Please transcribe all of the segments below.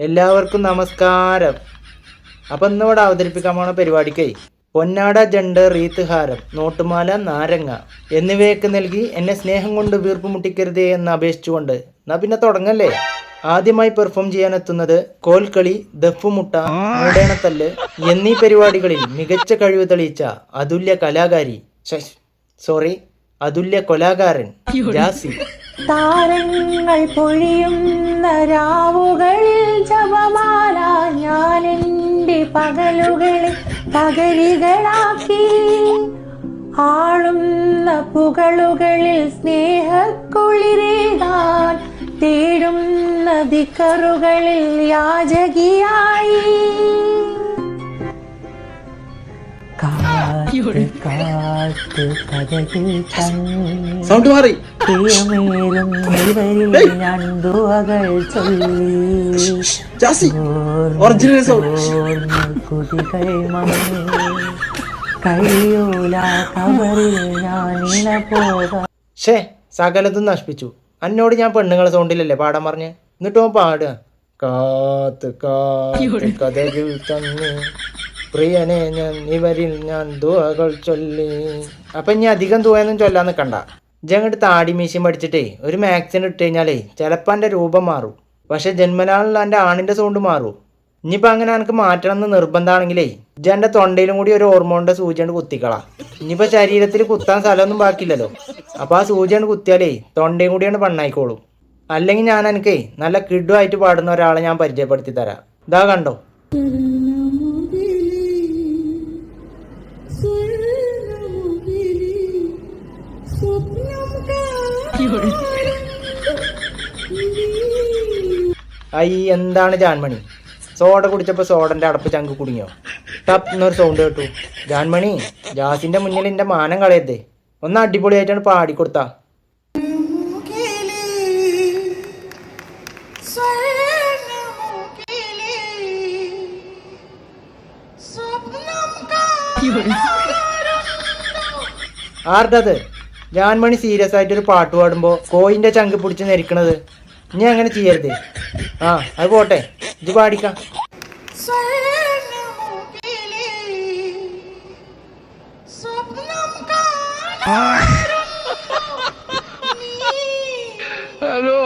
എല്ലാവർക്കും നമസ്കാരം. അപ്പം ഇന്നിവിടെ അവതരിപ്പിക്കാൻ പോണ പരിപാടിക്കേ പൊന്നാട, ജണ്ട്, റീത്ത് ഹാരം, നോട്ടുമാല, നാരങ്ങ എന്നിവയൊക്കെ നൽകി എന്നെ സ്നേഹം കൊണ്ട് വീർപ്പ് മുട്ടിക്കരുതേ എന്ന് അപേക്ഷിച്ചുകൊണ്ട് എന്നാ പിന്നെ തുടങ്ങല്ലേ. ആദ്യമായി പെർഫോം ചെയ്യാനെത്തുന്നത് കോൽക്കളി, ദഫുമുട്ട, മൂടേണത്തല്ല് എന്നീ പരിപാടികളിൽ മികച്ച കഴിവ് തെളിയിച്ച അതുല്യ കലാകാരി, അതുല്യ കൊലാകാരൻ ജാസി. താരങ്ങൾ പൊഴിയുന്ന രാവുകളിൽ ജപമാല ഞാൻ എൻ്റെ പകലുകളിൽ പകരികളാക്കി, ആളുന്ന പുകളുകളിൽ സ്നേഹക്കുളിരേകാൻ തേടുന്ന ദിക്കറുകളിൽ യാചകിയായി. സൗണ്ട് മാറി ഞാൻ ദുആകൾ കുതികൾ കഴിയൂല കബറിൽ ഞാൻ പോകാം. സകലതും നശിപ്പിച്ചു. എന്നോട് ഞാൻ പെണ്ണുങ്ങളെ സൗണ്ടിലല്ലേ പാടാൻ പറഞ്ഞ്, എന്നിട്ടോ പാടുക. കാത്ത് കാത്ത് കഥകൾ തന്നു പ്രിയനെ ഞാൻ ഇവരിൽ ഞാൻ ദുആകൾ ചൊല്ലി. അപ്പം ഇനി അധികം ദുആയൊന്നും ചൊല്ലാൻ നിൽക്കണ്ട. ഇജങ്ങോട്ട് താടി മീശയും പഠിച്ചിട്ടേ ഒരു മാക്സിന് ഇട്ട് കഴിഞ്ഞാലേ ചിലപ്പോൾ എൻ്റെ രൂപം മാറും, പക്ഷെ ജന്മനാളിൽ എൻ്റെ ആണിൻ്റെ സൗണ്ട് മാറും. ഇനിയിപ്പോൾ അങ്ങനെ എനിക്ക് മാറ്റണം എന്ന് നിർബന്ധമാണെങ്കിലേ ഇജൻ്റെ തൊണ്ടയിലും കൂടി ഒരു ഹോർമോണിൻ്റെ സൂചിയാണ് കുത്തിക്കളാം. ഇനിയിപ്പോൾ ശരീരത്തിൽ കുത്താൻ സ്ഥലമൊന്നും ബാക്കിയില്ലല്ലോ, അപ്പോൾ ആ സൂചിയാണ് കുത്തിയാലേ തൊണ്ടയും കൂടിയാണ് പെണ്ണായിക്കോളും. അല്ലെങ്കിൽ ഞാൻ എനിക്കേ നല്ല കിഡുമായിട്ട് പാടുന്ന ഒരാളെ ഞാൻ പരിചയപ്പെടുത്തി തരാം. ഇതാ കണ്ടോ. എന്താണ് ജാൻമണി, സോഡ കുടിച്ചപ്പോൾ സോഡന്റെ അടപ്പ് ചങ്ക് കുടുങ്ങിയോ? ടപ്പ് എന്നൊരു സൗണ്ട് കേട്ടു. ജാൻമണി, ജാസിന്റെ മുന്നിൽ എന്റെ മാനം കളയരുതേ, ഒന്ന് അടിപൊളിയായിട്ടാണ് പാടിക്കൊടുത്താ. ആർഡത് ജാൻമണി സീരിയസ് ആയിട്ടൊരു പാട്ട് പാടുമ്പോൾ കോയിന്റെ ചങ്ക് പിടിച്ച് നെരിക്കണത്. ഇനി അങ്ങനെ ചെയ്യരുതേ. അത് പോട്ടെ, ഇത് പാടിക്കാം. ഹലോ,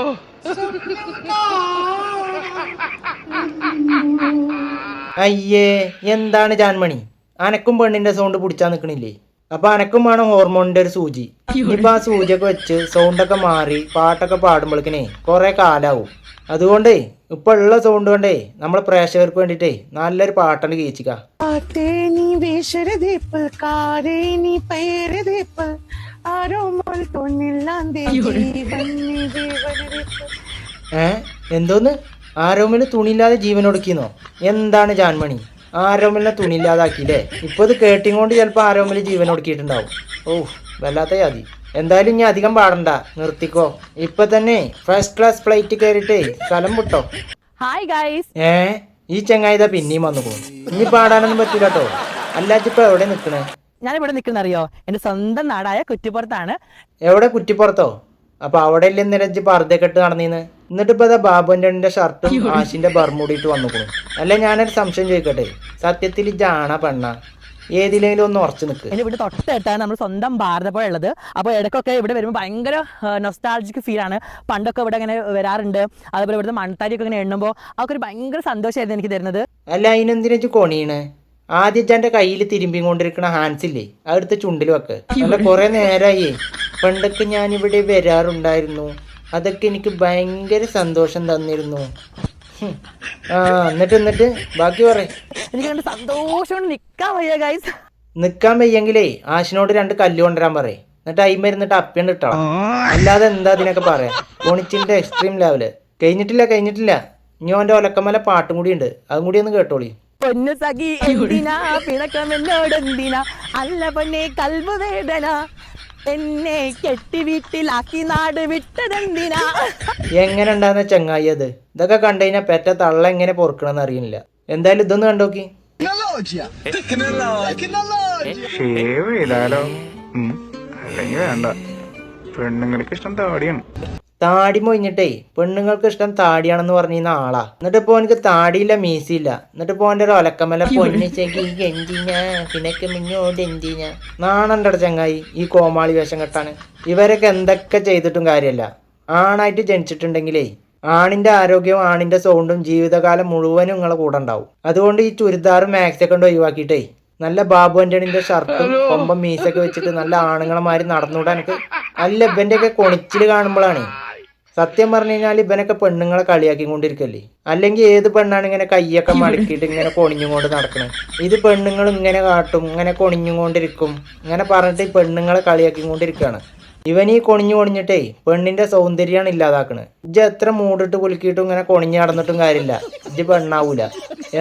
അയ്യേ, എന്താണ് ജാൻമണി, അനക്കും പെണ്ണിന്റെ സൗണ്ട് പിടിച്ചാ നിക്കണില്ലേ? അപ്പൊ അനക്കും വേണം ഹോർമോണിന്റെ ഒരു സൂചി. ഇനിയിപ്പൊ ആ സൂചിയൊക്കെ വെച്ച് സൗണ്ടൊക്കെ മാറി പാട്ടൊക്കെ പാടുമ്പോഴേക്കിനെ കുറെ കാലാവും. അതുകൊണ്ടേ ഇപ്പൊ ഉള്ള സൗണ്ട് കൊണ്ടേ നമ്മളെ പ്രേക്ഷകർക്ക് വേണ്ടിട്ടേ നല്ലൊരു പാട്ടാണ് കേച്ചിക്ക. എന്തോന്ന് ആരോമിന് തുണിയില്ലാതെ ജീവൻ ഒടുക്കിന്നോ? എന്താണ് ജാൻമണി, ആരോമിലിനെ തുണിയില്ലാതാക്കിയില്ലേ? ഇപ്പൊ ഇത് കേട്ടിങ്ങോണ്ട് ചിലപ്പോ ആരോമില് ജീവൻ ഒടുക്കിയിട്ടുണ്ടാവും. വല്ലാത്ത ജാതി. എന്തായാലും ഇനി അധികം പാടണ്ട, നിർത്തിക്കോ. ഇപ്പൊ തന്നെ ഫസ്റ്റ് ക്ലാസ് ഫ്ലൈറ്റ് കയറിട്ടേ സ്ഥലം വിട്ടോ. Hi guys. ഈ ചങ്ങായിതാ പിന്നെയും വന്നു പോകും. ഇനി പാടാനൊന്നും പറ്റൂല കേട്ടോ. അല്ലാച്ചിപ്പോ എവിടെ നിക്കണേ? ഞാനിവിടെ നിൽക്കുന്നറിയോ, എന്റെ സ്വന്തം നാടായ കുറ്റിപ്പുറത്താണ്. എവിടെ? കുറ്റിപ്പുറത്തോ? അപ്പൊ അവിടെ ഇല്ല നിരഞ്ജ് പർദ്ദയൊക്കെ ഇട്ട് നടന്നീന്ന്. എന്നിട്ട് ഇപ്പൊ ബാബുന്റെ ഷർട്ടും ആശിന്റെ ബർമൂടിയിട്ട് വന്നുപോകും. അല്ല, ഞാനൊരു സംശയം ചോദിക്കട്ടെ, സത്യത്തിൽ ജാണ പെണ്ണ ഏതിലെങ്കിലും ഒന്ന് ഉറച്ചു നിൽക്ക്. എന്റെ ഇവിടെ തൊട്ടടുത്താണ് നമ്മൾ സ്വന്തം ഭാരതപ്പുഴ ഉള്ളത്. അപ്പോൾ ഇടയ്ക്കൊക്കെ ഇവിടെ വരുമ്പോൾ ഭയങ്കര നൊസ്റ്റാൾജിക് ഫീൽ ആണ്. പണ്ടൊക്കെ ഇവിടെ ഇങ്ങനെ വരാറുണ്ട്. അതുപോലെ ഇവിടുത്തെ മൺതാരിയൊക്കെ ഇങ്ങനെ എണ്ണുമ്പോൾ അതൊക്കെ ഒരു ഭയങ്കര സന്തോഷമായിരുന്നു എനിക്ക് തരുന്നത്. അല്ല, അതിനെന്തിനു കൊണിയാണ്? ആദ്യം എൻ്റെ കയ്യിൽ തിരുമ്പി കൊണ്ടിരിക്കണ ഹാൻസ് ഇല്ലേ, അതെടുത്ത് ചുണ്ടിൽ വെക്ക്. അല്ല, കുറെ നേരമായി പണ്ടൊക്കെ ഞാനിവിടെ വരാറുണ്ടായിരുന്നു, അതൊക്കെ എനിക്ക് ഭയങ്കര സന്തോഷം തന്നിരുന്നു. എന്നിട്ട് ബാക്കി പറ. എനിക്ക് സന്തോഷം നിൽക്കാൻ വയ്യ ഗൈസ്. നിൽക്കാൻ വയ്യെങ്കിലേ ആശിനോട് 2 കല്ല് കൊണ്ടുവരാൻ പറയും. എന്നിട്ട് അയിമ ഇരുന്നിട്ട് അപ്പിയണ്ട് ഇട്ടാ. അല്ലാതെ എന്താ അതിനൊക്കെ പറയാം. പൊണിച്ചിന്റെ എക്സ്ട്രീം ലെവല്. കഴിഞ്ഞിട്ടില്ല. ഇനി ഓൻ്റെ ഒലക്കമല പാട്ടും കൂടി ഉണ്ട്, അതും കൂടി ഒന്ന് കേട്ടോളി. പൊന്നു സഖി എന്തിനാ പിണക്കമെന്നോടെന്തിനാ, അല്ല പൊന്നെ കൽബ് വേദന, എന്നെ കെട്ടി വീട്ടിലാക്കി നാട് വിട്ടതെന്തിനാ. എങ്ങനെ ഉണ്ടാകുന്ന ചങ്ങായി അത്? ഇതൊക്കെ കണ്ടുകഴിഞ്ഞാൽ പെറ്റ തള്ള എങ്ങനെ പൊറുക്കണമെന്ന് അറിയില്ല. എന്തായാലും ഇതൊന്ന് കണ്ടോക്കി. ഷേവ് ചെയ്താലോ? അല്ലെങ്കിൽ വേണ്ട, പെണ്ണുങ്ങൾക്ക് ഇഷ്ടം താടിയാണ്. താടി മൊഴിഞ്ഞിട്ടേ പെണ്ണുങ്ങൾക്ക് ഇഷ്ടം താടിയാണെന്ന് പറഞ്ഞിരുന്ന ആളാ. എന്നിട്ട് ഇപ്പൊ എനിക്ക് താടിയില്ല മീസിയില്ല. എന്നിട്ട് ഇപ്പൊ എന്റെ ഒരു ഒലക്കമല പൊന്നിച്ചേക്ക് എന്തിനാ പിന്നൊക്കെ മിഞ്ഞോട് എന്തിനാ നാണണ്ടട ചങ്ങായി ഈ കോമാളി വേഷം കെട്ടാണ്. ഇവരൊക്കെ എന്തൊക്കെ ചെയ്തിട്ടും കാര്യമല്ല. ആണായിട്ട് ജനിച്ചിട്ടുണ്ടെങ്കിലേ ആണിന്റെ ആരോഗ്യവും ആണിന്റെ സൗണ്ടും ജീവിതകാലം മുഴുവനും നിങ്ങളെ കൂടെ ഉണ്ടാവും. അതുകൊണ്ട് ഈ ചുരിദാറും മാക്സൊക്കെ കൊണ്ട് ഒഴിവാക്കിയിട്ടേ നല്ല ബാബു ആന്റണിന്റെ ഷർട്ടും കൊമ്പം മീസൊക്കെ വെച്ചിട്ട് നല്ല ആണുങ്ങളെമാര് നടന്നുകൂടാ എനിക്ക്. അല്ല ഇവന്റെ ഒക്കെ കൊണിച്ചില് കാണുമ്പോഴാണ് സത്യം പറഞ്ഞു കഴിഞ്ഞാൽ ഇവനൊക്കെ പെണ്ണുങ്ങളെ കളിയാക്കി കൊണ്ടിരിക്കല്ലേ. അല്ലെങ്കിൽ ഏത് പെണ്ണാണ് ഇങ്ങനെ കയ്യൊക്കെ മടക്കിയിട്ട് ഇങ്ങനെ കൊണിഞ്ഞും കൊണ്ട് നടക്കണത്? ഇത് പെണ്ണുങ്ങൾ ഇങ്ങനെ കാട്ടും, ഇങ്ങനെ കൊണിഞ്ഞും കൊണ്ടിരിക്കും, ഇങ്ങനെ പറഞ്ഞിട്ട് ഈ പെണ്ണുങ്ങളെ കളിയാക്കി കൊണ്ടിരിക്കുകയാണ്. ഇവൻ ഈ കൊണിഞ്ഞിട്ടേ പെണ്ണിന്റെ സൗന്ദര്യമാണ് ഇല്ലാതാക്കണത്. ഇജ്ജ് എത്ര മൂടിട്ട് കുലുക്കിയിട്ടും ഇങ്ങനെ കൊണിഞ്ഞ് നടന്നിട്ടും കാര്യമില്ല, ഇജ്ജ് പെണ്ണാവൂല.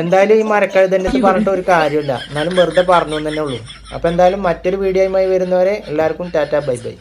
എന്തായാലും ഈ മരക്കഴുതന്നെ പറഞ്ഞിട്ട് ഒരു കാര്യമില്ല, എന്നാലും വെറുതെ പറഞ്ഞു തന്നെ ഉള്ളൂ. അപ്പൊ എന്തായാലും മറ്റൊരു വീഡിയോയുമായി വരുന്നവരെ എല്ലാവർക്കും ടാറ്റാ ബൈ ബൈ.